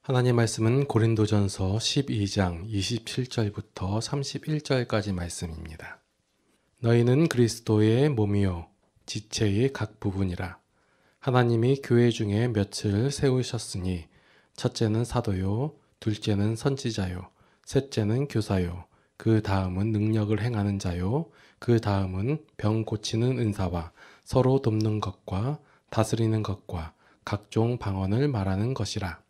하나님 말씀은 고린도전서 12장 27절부터 31절까지 말씀입니다. 너희는 그리스도의 몸이요 지체의 각 부분이라. 하나님이 교회 중에 몇을 세우셨으니 첫째는 사도요, 둘째는 선지자요, 셋째는 교사요, 그 다음은 능력을 행하는 자요, 그 다음은 병 고치는 은사와 서로 돕는 것과 다스리는 것과 각종 방언을 말하는 것이라.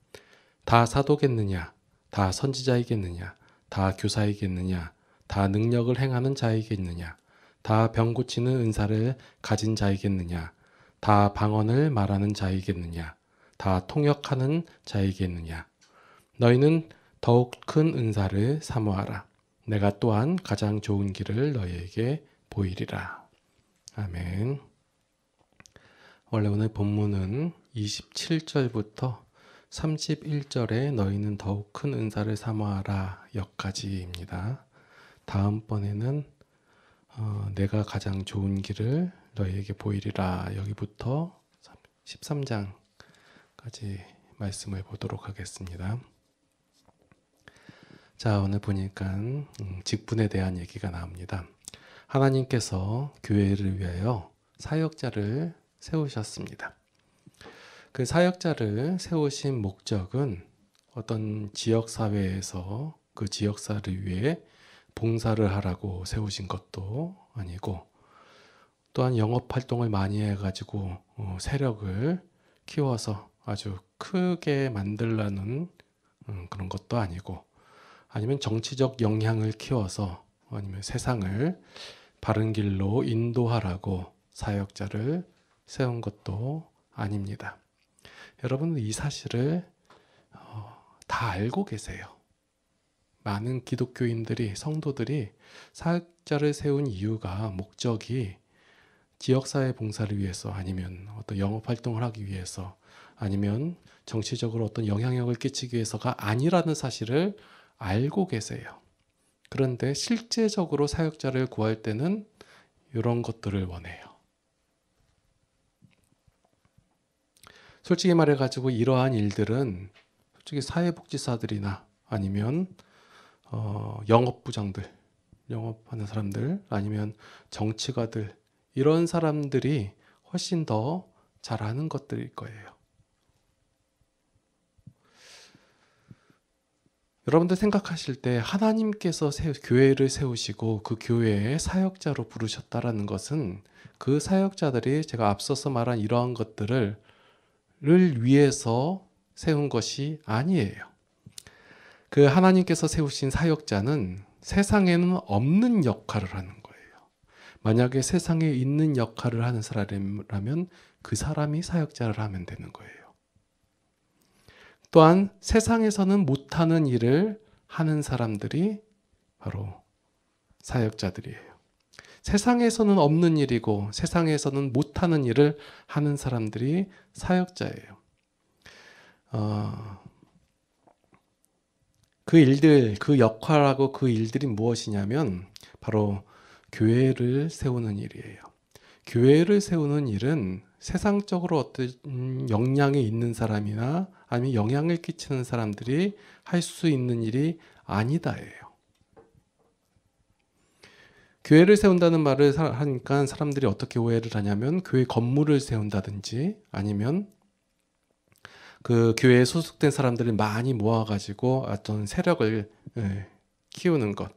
다 사도겠느냐? 다 선지자이겠느냐? 다 교사이겠느냐? 다 능력을 행하는 자이겠느냐? 다 병 고치는 은사를 가진 자이겠느냐? 다 방언을 말하는 자이겠느냐? 다 통역하는 자이겠느냐? 너희는 더욱 큰 은사를 사모하라. 내가 또한 가장 좋은 길을 너희에게 보이리라. 아멘. 원래 오늘 본문은 27절부터 31절에 너희는 더욱 큰 은사를 사모하라 여기까지입니다. 다음번에는 내가 가장 좋은 길을 너희에게 보이리라 여기부터 13장까지 말씀을 보도록 하겠습니다. 자, 오늘 보니까 직분에 대한 얘기가 나옵니다. 하나님께서 교회를 위하여 사역자를 세우셨습니다. 그 사역자를 세우신 목적은 어떤 지역사회에서 그 지역사를 위해 봉사를 하라고 세우신 것도 아니고, 또한 영업활동을 많이 해가지고 세력을 키워서 아주 크게 만들라는 그런 것도 아니고, 아니면 정치적 영향을 키워서 아니면 세상을 바른 길로 인도하라고 사역자를 세운 것도 아닙니다. 여러분은 이 사실을 다 알고 계세요. 많은 기독교인들이, 성도들이 사역자를 세운 이유가, 목적이 지역사회 봉사를 위해서, 아니면 어떤 영업활동을 하기 위해서, 아니면 정치적으로 어떤 영향력을 끼치기 위해서가 아니라는 사실을 알고 계세요. 그런데 실제적으로 사역자를 구할 때는 이런 것들을 원해요. 솔직히 말해가지고 이러한 일들은 솔직히 사회복지사들이나 아니면 영업부장들, 영업하는 사람들, 아니면 정치가들, 이런 사람들이 훨씬 더 잘하는 것들일 거예요. 여러분들 생각하실 때 하나님께서 교회를 세우시고 그 교회의 사역자로 부르셨다라는 것은 그 사역자들이 제가 앞서서 말한 이러한 것들을 위해서 세운 것이 아니에요. 그 하나님께서 세우신 사역자는 세상에는 없는 역할을 하는 거예요. 만약에 세상에 있는 역할을 하는 사람이라면 그 사람이 사역자를 하면 되는 거예요. 또한 세상에서는 못하는 일을 하는 사람들이 바로 사역자들이에요. 세상에서는 없는 일이고 세상에서는 못하는 일을 하는 사람들이 사역자예요. 그 일들, 그 역할하고 그 일들이 무엇이냐면 바로 교회를 세우는 일이에요. 교회를 세우는 일은 세상적으로 어떤 영향이 있는 사람이나 아니면 영향을 끼치는 사람들이 할 수 있는 일이 아니다예요. 교회를 세운다는 말을 하니까 사람들이 어떻게 오해를 하냐면 교회 건물을 세운다든지 아니면 그 교회에 소속된 사람들을 많이 모아가지고 어떤 세력을 키우는 것,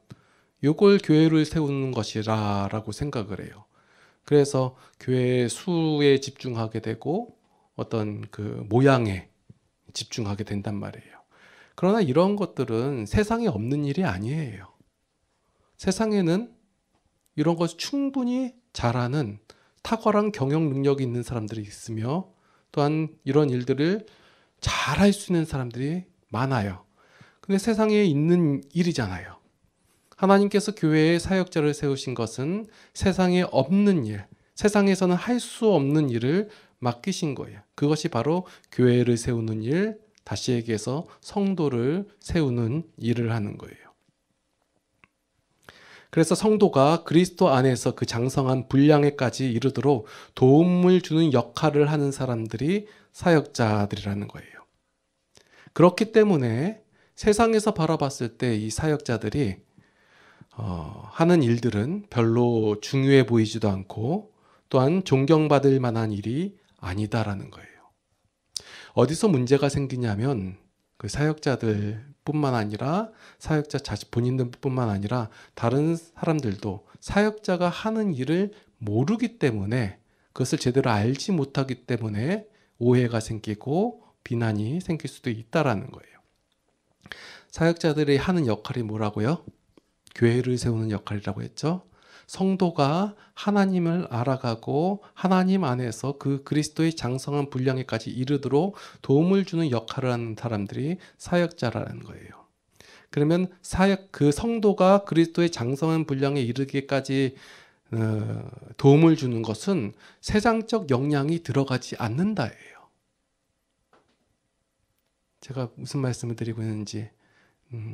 이걸 교회를 세우는 것이라고 생각을 해요. 그래서 교회의 수에 집중하게 되고 어떤 그 모양에 집중하게 된단 말이에요. 그러나 이런 것들은 세상에 없는 일이 아니에요. 세상에는 이런 것을 충분히 잘하는 탁월한 경영 능력이 있는 사람들이 있으며, 또한 이런 일들을 잘할 수 있는 사람들이 많아요. 근데 세상에 있는 일이잖아요. 하나님께서 교회에 사역자를 세우신 것은 세상에 없는 일, 세상에서는 할 수 없는 일을 맡기신 거예요. 그것이 바로 교회를 세우는 일, 다시 얘기해서 성도를 세우는 일을 하는 거예요. 그래서 성도가 그리스도 안에서 그 장성한 분량에까지 이르도록 도움을 주는 역할을 하는 사람들이 사역자들이라는 거예요. 그렇기 때문에 세상에서 바라봤을 때 이 사역자들이 하는 일들은 별로 중요해 보이지도 않고 또한 존경받을 만한 일이 아니다라는 거예요. 어디서 문제가 생기냐면 그 사역자들 뿐만 아니라 사역자 자신 본인들 뿐만 아니라 다른 사람들도 사역자가 하는 일을 모르기 때문에 그것을 제대로 알지 못하기 때문에 오해가 생기고 비난이 생길 수도 있다라는 거예요. 사역자들이 하는 역할이 뭐라고요? 교회를 세우는 역할이라고 했죠. 성도가 하나님을 알아가고 하나님 안에서 그 그리스도의 장성한 분량에까지 이르도록 도움을 주는 역할을 하는 사람들이 사역자라는 거예요. 그러면 그 성도가 그리스도의 장성한 분량에 이르기까지 도움을 주는 것은 세상적 영향이 들어가지 않는다예요. 제가 무슨 말씀을 드리고 있는지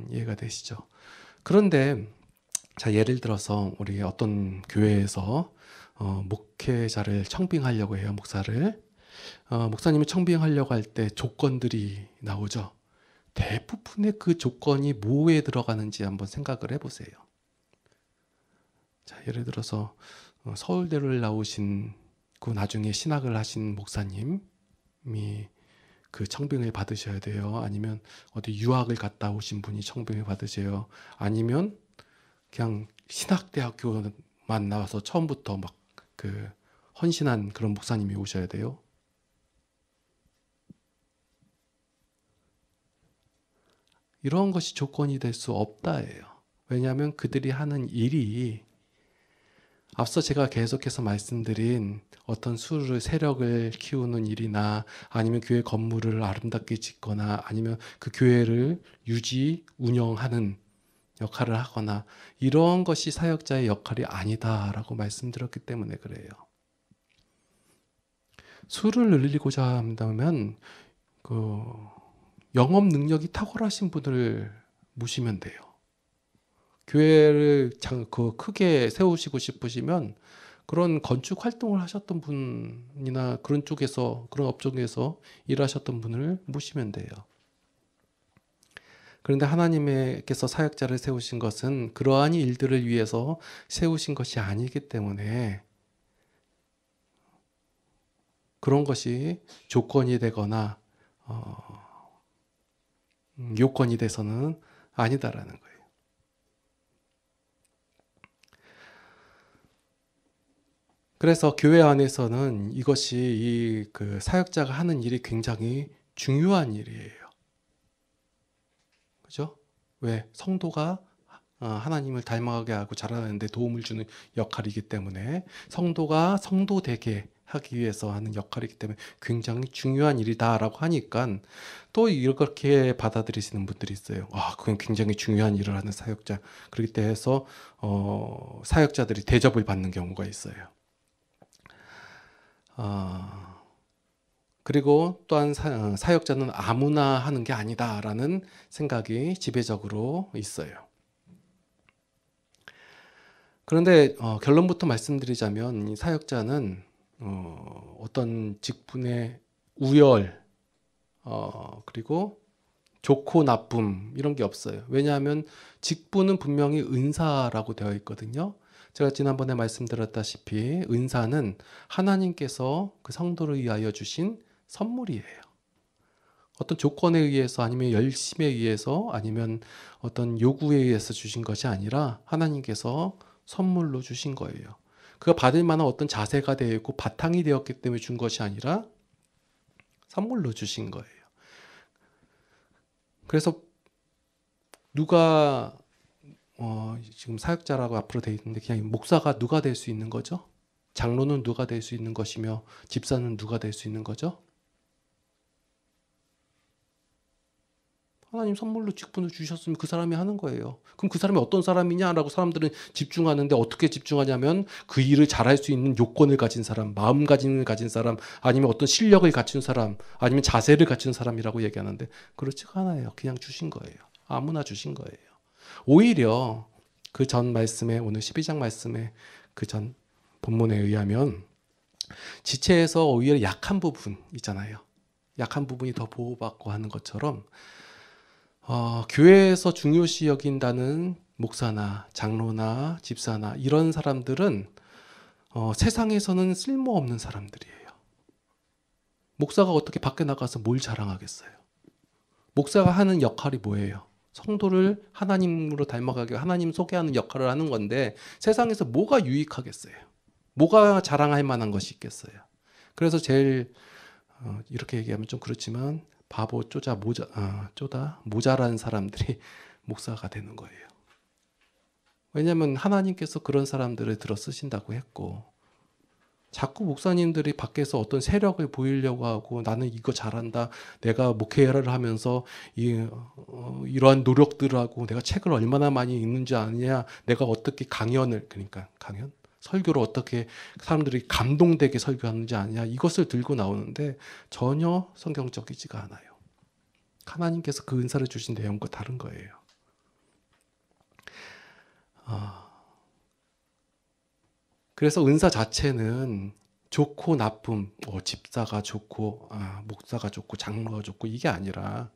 이해가 되시죠? 그런데 자, 예를 들어서 우리 어떤 교회에서 목회자를 청빙하려고 해요. 목사를. 목사님이 청빙하려고 할 때 조건들이 나오죠. 대부분의 그 조건이 뭐에 들어가는지 한번 생각을 해보세요. 자, 예를 들어서 서울대를 나오신 그 나중에 신학을 하신 목사님이 그 청빙을 받으셔야 돼요. 아니면 어디 유학을 갔다 오신 분이 청빙을 받으세요. 아니면 그냥 신학대학교만 나와서 처음부터 막 그 헌신한 그런 목사님이 오셔야 돼요. 이런 것이 조건이 될 수 없다예요. 왜냐하면 그들이 하는 일이 앞서 제가 계속해서 말씀드린 어떤 세력을 키우는 일이나 아니면 교회 건물을 아름답게 짓거나 아니면 그 교회를 운영하는 역할을 하거나 이런 것이 사역자의 역할이 아니다라고 말씀드렸기 때문에 그래요. 수를 늘리고자 한다면 그 영업 능력이 탁월하신 분을 모시면 돼요. 교회를 크게 세우시고 싶으시면 그런 건축 활동을 하셨던 분이나 그런 업종에서 일하셨던 분을 모시면 돼요. 그런데 하나님께서 사역자를 세우신 것은 그러한 일들을 위해서 세우신 것이 아니기 때문에 그런 것이 조건이 되거나 요건이 돼서는 아니다라는 거예요. 그래서 교회 안에서는 이것이 그 사역자가 하는 일이 굉장히 중요한 일이에요. 그죠? 왜? 성도가 하나님을 닮아가게 하고 자라는데 도움을 주는 역할이기 때문에 성도가 성도되게 하기 위해서 하는 역할이기 때문에 굉장히 중요한 일이다라고 하니까 또 이렇게 받아들이시는 분들이 있어요. 그건 굉장히 중요한 일을 하는 사역자. 그렇기 때문에 해서 사역자들이 대접을 받는 경우가 있어요. 그리고 또한 사역자는 아무나 하는 게 아니다라는 생각이 지배적으로 있어요. 그런데 결론부터 말씀드리자면 이 사역자는 어떤 직분의 우열 그리고 좋고 나쁨 이런 게 없어요. 왜냐하면 직분은 분명히 은사라고 되어 있거든요. 제가 지난번에 말씀드렸다시피 은사는 하나님께서 그 성도를 위하여 주신 선물이에요. 어떤 조건에 의해서 아니면 열심에 의해서 아니면 어떤 요구에 의해서 주신 것이 아니라 하나님께서 선물로 주신 거예요. 그가 받을 만한 어떤 자세가 되어 있고 바탕이 되었기 때문에 준 것이 아니라 선물로 주신 거예요. 그래서 누가 지금 사역자라고 앞으로 되어 있는데 그냥 목사가 누가 될 수 있는 거죠? 장로는 누가 될 수 있는 것이며 집사는 누가 될 수 있는 거죠? 하나님 선물로 직분을 주셨으면 그 사람이 하는 거예요. 그럼 그 사람이 어떤 사람이냐라고 사람들은 집중하는데 어떻게 집중하냐면 그 일을 잘할 수 있는 요건을 가진 사람, 마음가짐을 가진 사람, 아니면 어떤 실력을 갖춘 사람, 아니면 자세를 갖춘 사람이라고 얘기하는데 그렇지가 않아요. 그냥 주신 거예요. 아무나 주신 거예요. 오히려 그 전 말씀에 오늘 12장 말씀에 그 전 본문에 의하면 지체에서 오히려 약한 부분 있잖아요. 약한 부분이 더 보호받고 하는 것처럼 교회에서 중요시 여긴다는 목사나 장로나 집사나 이런 사람들은 세상에서는 쓸모없는 사람들이에요. 목사가 어떻게 밖에 나가서 뭘 자랑하겠어요? 목사가 하는 역할이 뭐예요? 성도를 하나님으로 닮아가게 하나님 소개하는 역할을 하는 건데 세상에서 뭐가 유익하겠어요? 뭐가 자랑할 만한 것이 있겠어요? 그래서 제일 이렇게 얘기하면 좀 그렇지만 바보, 모자란 사람들이 목사가 되는 거예요. 왜냐하면 하나님께서 그런 사람들을 들어 쓰신다고 했고 자꾸 목사님들이 밖에서 어떤 세력을 보이려고 하고 나는 이거 잘한다. 내가 목회를 하면서 이러한 노력들을 하고 내가 책을 얼마나 많이 읽는지 아느냐. 내가 어떻게 그러니까 강연? 설교를 어떻게 사람들이 감동되게 설교하는지 아느냐. 이것을 들고 나오는데 전혀 성경적이지가 않아요. 하나님께서 그 은사를 주신 내용과 다른 거예요. 그래서 은사 자체는 좋고 나쁨, 집사가 좋고 목사가 좋고 장로가 좋고 이게 아니라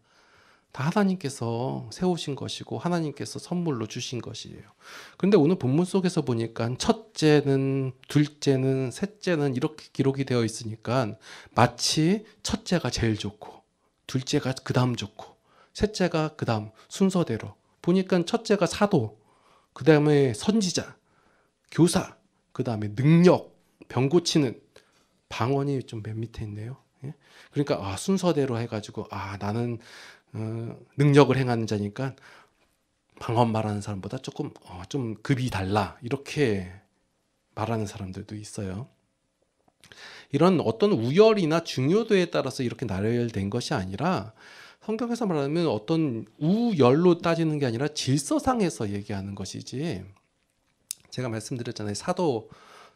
다 하나님께서 세우신 것이고 하나님께서 선물로 주신 것이에요. 그런데 오늘 본문 속에서 보니까 첫째는, 둘째는, 셋째는 이렇게 기록이 되어 있으니까 마치 첫째가 제일 좋고 둘째가 그 다음 좋고 셋째가 그 다음 순서대로 보니까 첫째가 사도, 그 다음에 선지자, 교사, 그 다음에 능력, 병 고치는, 방언이 좀 맨 밑에 있네요. 그러니까 순서대로 해가지고 나는 능력을 행하는 자니까 방언 말하는 사람보다 조금 좀 급이 달라 이렇게 말하는 사람들도 있어요. 이런 어떤 우열이나 중요도에 따라서 이렇게 나열된 것이 아니라 성경에서 말하면 어떤 우열로 따지는 게 아니라 질서상에서 얘기하는 것이지. 제가 말씀드렸잖아요. 사도,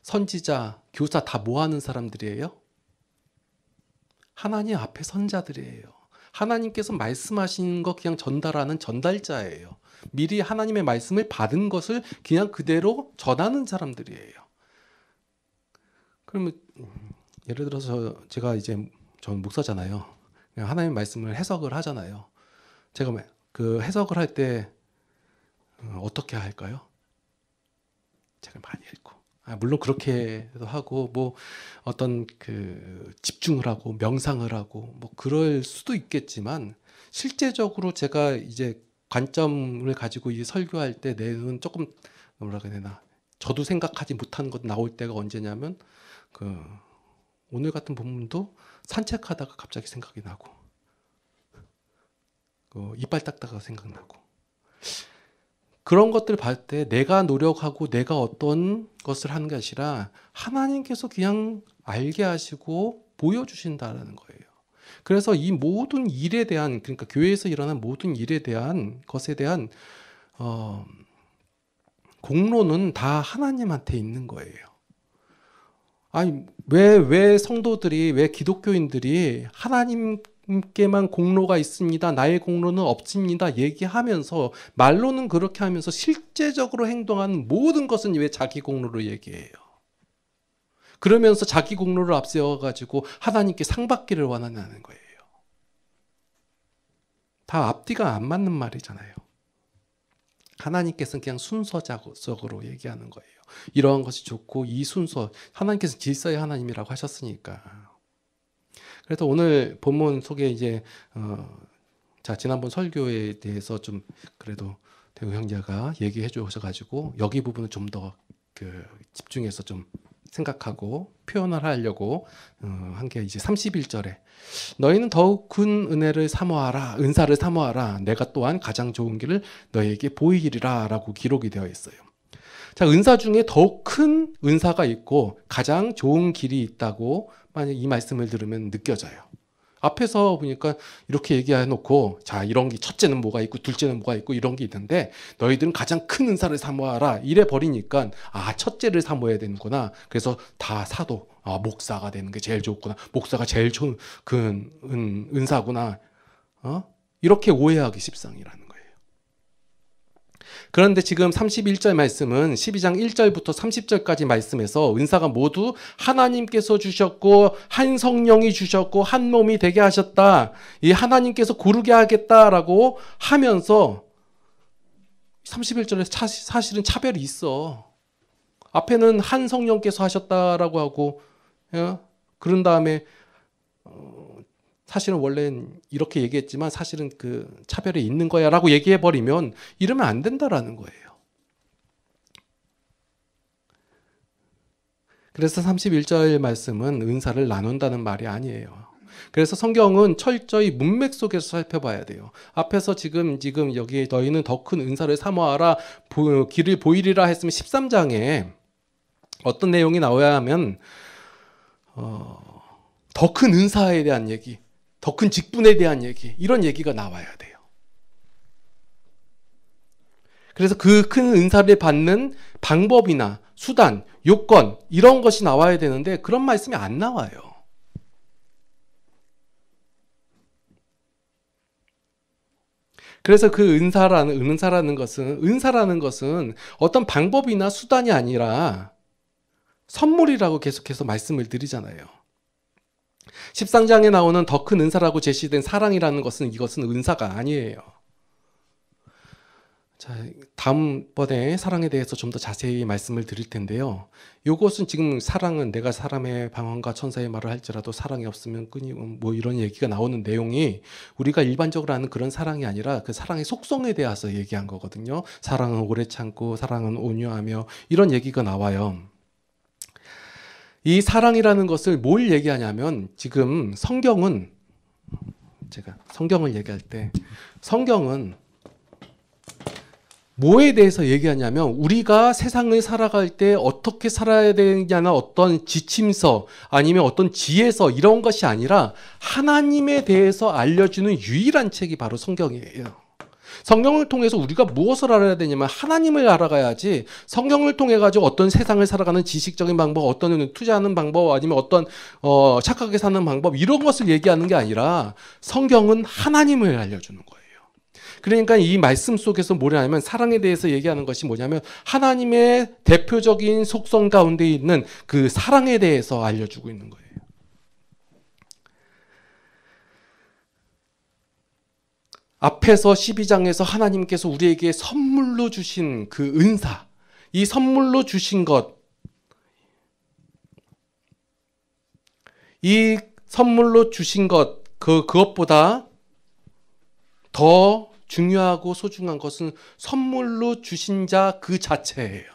선지자, 교사 다 뭐 하는 사람들이에요? 하나님 앞에 선자들이에요. 하나님께서 말씀하신 거 그냥 전달하는 전달자예요. 미리 하나님의 말씀을 받은 것을 그냥 그대로 전하는 사람들이에요. 그러면 예를 들어서 제가 전 목사잖아요. 하나님의 말씀을 해석을 하잖아요. 제가 그 해석을 할 때 어떻게 할까요? 책을 많이 읽고 물론 그렇게도 하고 뭐 어떤 그 집중을 하고 명상을 하고 뭐 그럴 수도 있겠지만 실제적으로 제가 이제 관점을 가지고 이 설교할 때 내는 조금 뭐라고 해야 되나 저도 생각하지 못한 것 나올 때가 언제냐면 그 오늘 같은 본문도 산책하다가 갑자기 생각이 나고 이빨 닦다가 생각나고 그런 것들 볼 때 내가 노력하고 내가 어떤 것을 하는 게 아니라 하나님께서 그냥 알게 하시고 보여주신다는 거예요. 그래서 이 모든 일에 대한 그러니까 교회에서 일어나는 모든 일에 대한 것에 대한 공로는 다 하나님한테 있는 거예요. 아니 왜 성도들이 왜 기독교인들이 하나님께만 공로가 있습니다. 나의 공로는 없습니다. 얘기하면서 말로는 그렇게 하면서 실제적으로 행동하는 모든 것은 왜 자기 공로로 얘기해요. 그러면서 자기 공로를 앞세워가지고 하나님께 상 받기를 원하는 거예요. 다 앞뒤가 안 맞는 말이잖아요. 하나님께서는 그냥 순서적으로 얘기하는 거예요. 이러한 것이 좋고 이 순서 하나님께서 질서의 하나님이라고 하셨으니까. 그래서 오늘 본문 속에 이제 지난번 설교에 대해서 좀 그래도 대우 형제가 얘기해 주셔가지고 여기 부분을 좀 더 집중해서 좀 생각하고 표현을 하려고 한 게 이제 31절에 너희는 더욱 큰 은혜를 사모하라 은사를 사모하라 내가 또한 가장 좋은 길을 너희에게 보이리라 라고 기록이 되어 있어요. 자, 은사 중에 더욱 큰 은사가 있고 가장 좋은 길이 있다고 만약 이 말씀을 들으면 느껴져요. 앞에서 보니까 이렇게 얘기해 놓고 자 이런 게 첫째는 뭐가 있고 둘째는 뭐가 있고 이런 게 있는데 너희들은 가장 큰 은사를 사모하라 이래 버리니까 첫째를 사모해야 되는구나. 그래서 다 사도 목사가 되는 게 제일 좋구나. 목사가 제일 좋은 은사구나. 이렇게 오해하기 십상이라는 거예요. 그런데 지금 31절 말씀은 12장 1절부터 30절까지 말씀에서 은사가 모두 하나님께서 주셨고 한 성령이 주셨고 한 몸이 되게 하셨다. 이 하나님께서 고르게 하겠다라고 하면서 31절에 사실은 차별이 있어. 앞에는 한 성령께서 하셨다라고 하고 그런 다음에 사실은 원래는 이렇게 얘기했지만 사실은 그 차별이 있는 거야 라고 얘기해버리면 이러면 안 된다라는 거예요. 그래서 31절 말씀은 은사를 나눈다는 말이 아니에요. 그래서 성경은 철저히 문맥 속에서 살펴봐야 돼요. 앞에서 지금 여기 너희는 더 큰 은사를 사모하라 길을 보이리라 했으면 13장에 어떤 내용이 나와야 하면 더 큰 은사에 대한 얘기, 더 큰 직분에 대한 얘기, 이런 얘기가 나와야 돼요. 그래서 그 큰 은사를 받는 방법이나 수단, 요건 이런 것이 나와야 되는데 그런 말씀이 안 나와요. 그래서 그 은사라는 것은 어떤 방법이나 수단이 아니라 선물이라고 계속해서 말씀을 드리잖아요. 13장에 나오는 더 큰 은사라고 제시된 사랑이라는 것은 이것은 은사가 아니에요. 자, 다음번에 사랑에 대해서 좀 더 자세히 말씀을 드릴 텐데요. 이것은 지금 사랑은 내가 사람의 방언과 천사의 말을 할지라도 사랑이 없으면 뭐 이런 얘기가 나오는 내용이 우리가 일반적으로 아는 그런 사랑이 아니라 그 사랑의 속성에 대해서 얘기한 거거든요. 사랑은 오래 참고 사랑은 온유하며 이런 얘기가 나와요. 이 사랑이라는 것을 뭘 얘기하냐면 지금 성경은 제가 성경을 얘기할 때 성경은 뭐에 대해서 얘기하냐면 우리가 세상을 살아갈 때 어떻게 살아야 되냐는 어떤 지침서 아니면 어떤 지혜서 이런 것이 아니라 하나님에 대해서 알려주는 유일한 책이 바로 성경이에요. 성경을 통해서 우리가 무엇을 알아야 되냐면 하나님을 알아가야지 성경을 통해 가지고 어떤 세상을 살아가는 지식적인 방법, 어떤 투자하는 방법, 아니면 어떤 착하게 사는 방법 이런 것을 얘기하는 게 아니라 성경은 하나님을 알려주는 거예요. 그러니까 이 말씀 속에서 뭐냐면 사랑에 대해서 얘기하는 것이 뭐냐면 하나님의 대표적인 속성 가운데 있는 그 사랑에 대해서 알려주고 있는 거예요. 앞에서 12장에서 하나님께서 우리에게 선물로 주신 그 은사, 이 선물로 주신 것, 이 선물로 주신 것, 그것보다 더 중요하고 소중한 것은 선물로 주신 자 그 자체예요.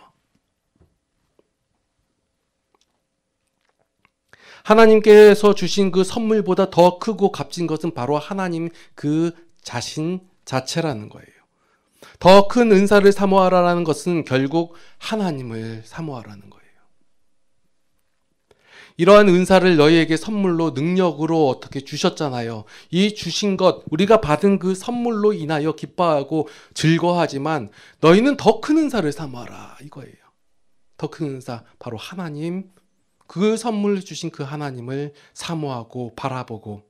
하나님께서 주신 그 선물보다 더 크고 값진 것은 바로 하나님 그 자신 자체라는 거예요. 더 큰 은사를 사모하라는 것은 결국 하나님을 사모하라는 거예요. 이러한 은사를 너희에게 선물로 능력으로 어떻게 주셨잖아요. 이 주신 것, 우리가 받은 그 선물로 인하여 기뻐하고 즐거워하지만 너희는 더 큰 은사를 사모하라 이거예요. 더 큰 은사, 바로 하나님, 그 선물 주신 그 하나님을 사모하고 바라보고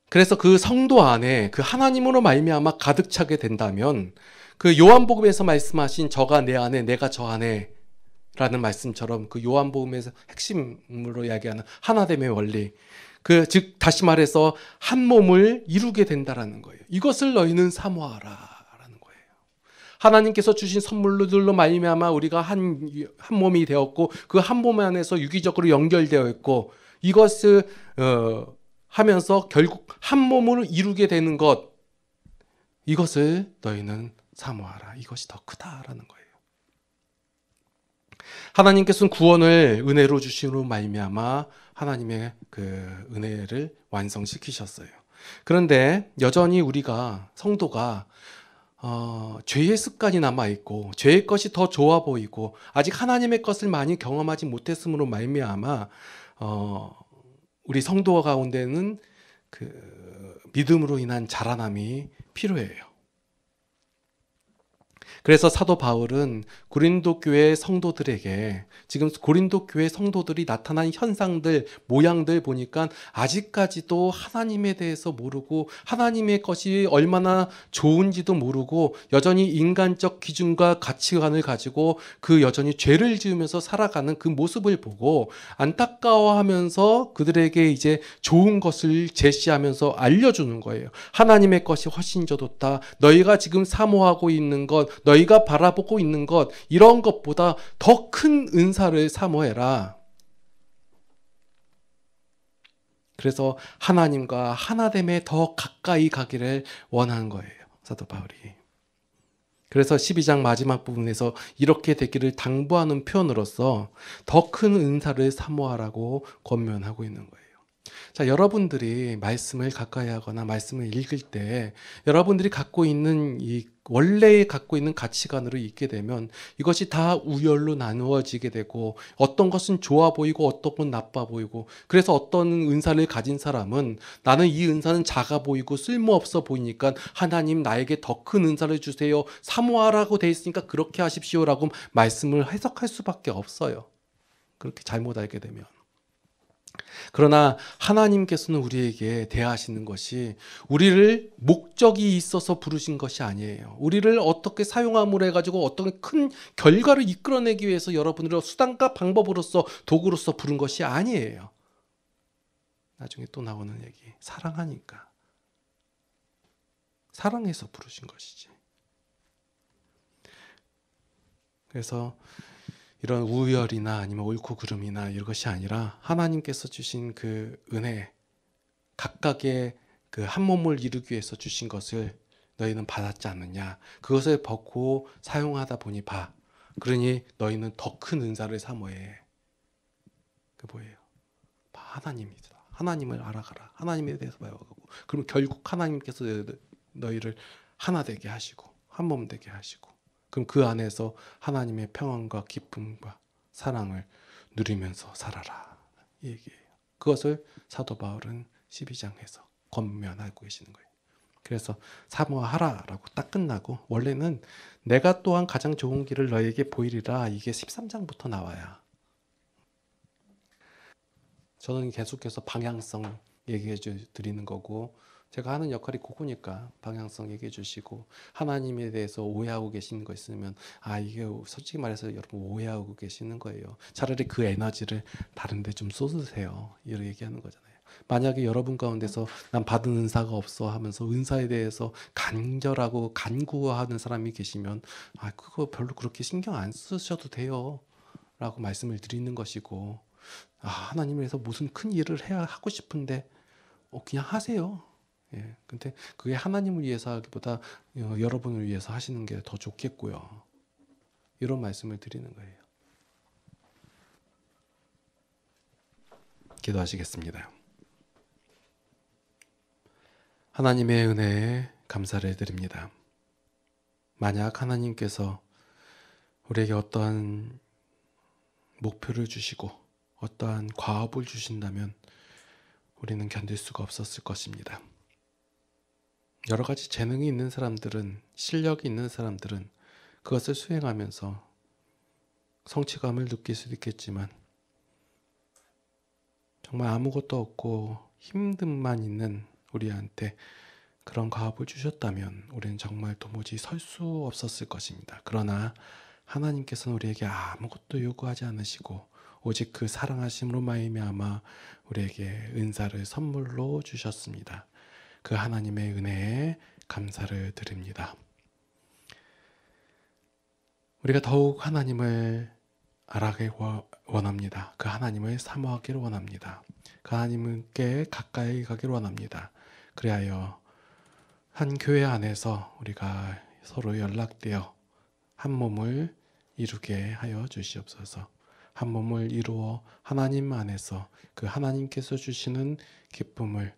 그래서 그 성도 안에 그 하나님으로 말미암아 가득 차게 된다면 그 요한복음에서 말씀하신 저가 내 안에 내가 저 안에 라는 말씀처럼 그 요한복음에서 핵심으로 이야기하는 하나됨의 원리, 즉 다시 말해서 한 몸을 이루게 된다라는 거예요. 이것을 너희는 사모하라라는 거예요. 하나님께서 주신 선물들로 말미암아 우리가 한 몸이 되었고 그 한 몸 안에서 유기적으로 연결되어 있고 이것을 하면서 결국 한 몸을 이루게 되는 것, 이것을 너희는 사모하라. 이것이 더 크다라는 거예요. 하나님께서는 구원을 은혜로 주심으로 말미암아 하나님의 그 은혜를 완성시키셨어요. 그런데 여전히 우리가 성도가 죄의 습관이 남아있고 죄의 것이 더 좋아 보이고 아직 하나님의 것을 많이 경험하지 못했으므로 말미암아 우리 성도 가운데는 그 믿음으로 인한 자라남이 필요해요. 그래서 사도 바울은 고린도 교회 성도들에게 지금 고린도 교회 성도들이 나타난 현상들, 모양들 보니까 아직까지도 하나님에 대해서 모르고 하나님의 것이 얼마나 좋은지도 모르고 여전히 인간적 기준과 가치관을 가지고 그 여전히 죄를 지으면서 살아가는 그 모습을 보고 안타까워하면서 그들에게 이제 좋은 것을 제시하면서 알려주는 거예요. 하나님의 것이 훨씬 더 좋다. 너희가 지금 사모하고 있는 것, 너희가 바라보고 있는 것, 이런 것보다 더 큰 은사를 사모해라. 그래서 하나님과 하나됨에 더 가까이 가기를 원하는 거예요. 사도 바울이. 그래서 12장 마지막 부분에서 이렇게 되기를 당부하는 표현으로서 더 큰 은사를 사모하라고 권면하고 있는 거예요. 자, 여러분들이 말씀을 가까이 하거나 말씀을 읽을 때 여러분들이 갖고 있는 원래 갖고 있는 가치관으로 읽게 되면 이것이 다 우열로 나누어지게 되고 어떤 것은 좋아 보이고 어떤 건 나빠 보이고 그래서 어떤 은사를 가진 사람은 나는 이 은사는 작아 보이고 쓸모없어 보이니까 하나님 나에게 더 큰 은사를 주세요. 사모하라고 돼 있으니까 그렇게 하십시오라고 말씀을 해석할 수밖에 없어요. 그렇게 잘못 알게 되면. 그러나 하나님께서는 우리에게 대하시는 것이 우리를 목적이 있어서 부르신 것이 아니에요. 우리를 어떻게 사용함으로 해가지고 어떤 큰 결과를 이끌어내기 위해서 여러분을 수단과 방법으로서 도구로서 부른 것이 아니에요. 나중에 또 나오는 얘기. 사랑하니까. 사랑해서 부르신 것이지. 그래서 이런 우열이나 아니면 옳고 그름이나 이것이 아니라 하나님께서 주신 그 은혜, 각각의 그 한 몸을 이루기 위해서 주신 것을 너희는 받았지 않느냐. 그것을 벗고 사용하다 보니 봐. 그러니 너희는 더 큰 은사를 사모해. 그 뭐예요? 하나님이다. 하나님을 알아가라. 하나님에 대해서 배워가고. 그럼 결국 하나님께서 너희를 하나 되게 하시고 한 몸 되게 하시고 그럼 그 안에서 하나님의 평안과 기쁨과 사랑을 누리면서 살아라. 이 얘기예요. 그것을 사도 바울은 12장에서 권면하고 계시는 거예요. 그래서 사모하라라고 딱 끝나고 원래는 내가 또한 가장 좋은 길을 너에게 보이리라 이게 13장부터 나와요. 저는 계속해서 방향성 얘기해 드리는 거고 제가 하는 역할이 그거니까 방향성 얘기해 주시고 하나님에 대해서 오해하고 계시는 거 있으면 이게 솔직히 말해서 여러분 오해하고 계시는 거예요. 차라리 그 에너지를 다른 데 좀 쏟으세요. 이렇게 얘기하는 거잖아요. 만약에 여러분 가운데서 난 받은 은사가 없어 하면서 은사에 대해서 간절하고 간구하는 사람이 계시면 그거 별로 그렇게 신경 안 쓰셔도 돼요. 라고 말씀을 드리는 것이고 하나님을 위해서 무슨 큰 일을 해야 하고 싶은데 그냥 하세요. 예, 근데 그게 하나님을 위해서 하기보다 여러분을 위해서 하시는 게 더 좋겠고요. 이런 말씀을 드리는 거예요. 기도하시겠습니다. 하나님의 은혜에 감사를 드립니다. 만약 하나님께서 우리에게 어떠한 목표를 주시고 어떠한 과업을 주신다면 우리는 견딜 수가 없었을 것입니다. 여러 가지 재능이 있는 사람들은, 실력이 있는 사람들은 그것을 수행하면서 성취감을 느낄 수도 있겠지만 정말 아무것도 없고 힘듦만 있는 우리한테 그런 과업을 주셨다면 우리는 정말 도무지 설 수 없었을 것입니다. 그러나 하나님께서는 우리에게 아무것도 요구하지 않으시고 오직 그 사랑하심으로 말미암아 우리에게 은사를 선물로 주셨습니다. 그 하나님의 은혜에 감사를 드립니다. 우리가 더욱 하나님을 알아가길 원합니다. 그 하나님을 사모하기를 원합니다. 그 하나님께 가까이 가기를 원합니다. 그리하여 한 교회 안에서 우리가 서로 연락되어 한 몸을 이루게 하여 주시옵소서. 한 몸을 이루어 하나님 안에서 그 하나님께서 주시는 기쁨을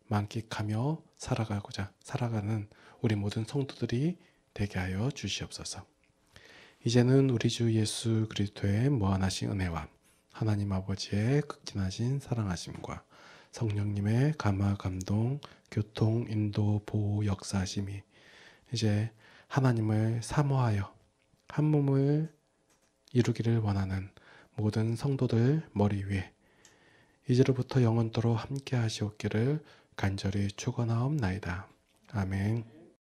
만끽하며 살아가는 우리 모든 성도들이 되게 하여 주시옵소서. 이제는 우리 주 예수 그리스도의 무한하신 은혜와 하나님 아버지의 극진하신 사랑하심과 성령님의 감화 감동 교통 인도 보호 역사하심이 이제 하나님을 사모하여 한 몸을 이루기를 원하는 모든 성도들 머리 위에 이제로부터 영원토록 함께 하시옵기를 간절히 축원하옵나이다. 아멘.